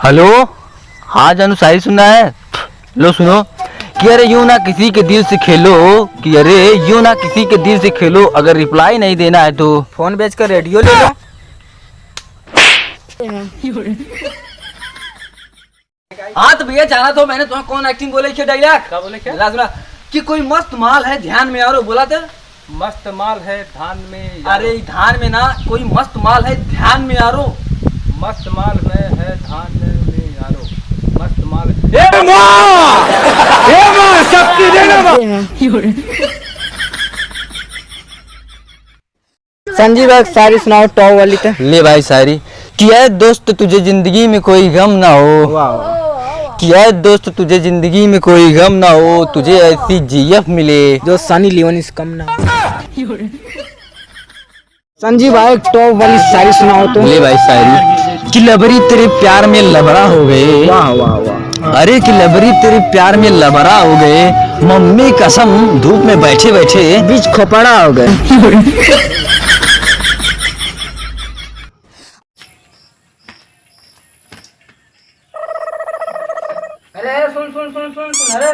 Hello. हाँ जानू, शायरी सुनना है? लो सुनो कि अरे यूं ना किसी के दिल से खेलो, कि अरे यूं ना किसी के दिल से खेलो, अगर रिप्लाई नहीं देना है तो फोन बेचकर रेडियो ले लो। हाँ तो भैया जाना तो मैंने तुम्हें कौन एक्टिंग बोले क्या डायलॉग क्या बोले क्या सुना कि कोई मस्त माल है ध्यान में यारो, बोला था मस्त माल है धान में। अरे धान में ना, कोई मस्त माल है ध्यान में यारो। मस्त माल है धान में यारो। मस्त माल संजीव एक शायरी सुनाओ टॉप वाली तो। ले भाई शायरी कि है दोस्त तुझे जिंदगी में कोई गम ना हो, कि है दोस्त तुझे जिंदगी में कोई गम ना हो, तुझे ऐसी जीएफ मिले जो सनी लियोन इस कम ना। संजीव भाई टॉप वाली शायरी सुनाओ तो। ले भाई शायरी कि लबरी तेरे प्यार में लबड़ा हो गए। वाह वाह वाह। अरे कि लबरी तेरे प्यार में लबड़ा हो गए, मम्मी कसम धूप में बैठे बैठे बीच खोपड़ा हो गए। अरे सुन सुन सुन सुन सुन, अरे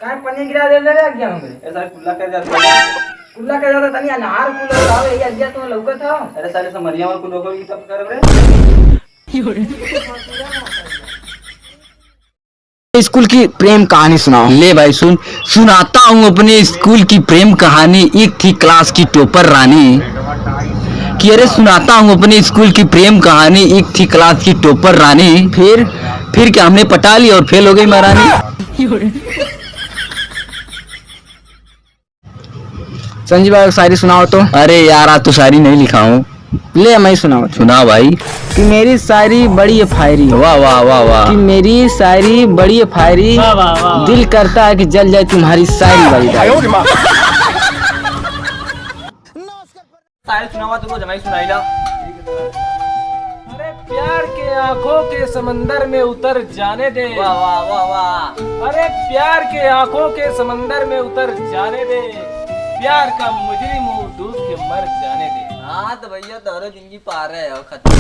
काय पनी गिरा दे ले क्या होंगे? ऐसा कुल्ला कर जाता है। कुल्ला का ज्यादा तनी अनार कुल्ला लावे ये अज्जा तो लौका था। अरे साले समरिया में कुलो को तब कर रे। स्कूल की प्रेम कहानी सुनाओ। ले भाई सुनाता हूँ अपने स्कूल की प्रेम कहानी। एक थी क्लास की टॉपर रानी, कि अरे सुनाता हूँ अपने स्कूल की प्रेम कहानी। एक थी क्लास की टॉपर रानी, फिर क्या हमने पटा ली और फेल हो गई महारानी। संजीव भाई शायरी सुनाओ तो। अरे यार आज तो शायरी नहीं लिखा हूँ। ले मैं सुनाओ। सुना भाई कि मेरी शायरी बड़ी है फायरी। वाह वाह वाह वाह। कि मेरी शायरी बड़ी है फायरी, दिल करता है कि जल जाए तुम्हारी शायरी वाली डायरी। शायरी सुनावा तो जमाई सुनाईला। अरे प्यार के आंखों के समंदर में उतर जाने दे। वाह वाह वाह वाह। अरे प्यार के आंखों के समंदर में उतर जाने दे, प्यार का मुजरिम हो डूब के मर जाने दे। हाँ तो भैया तोरो जिंदगी पार है खत्म।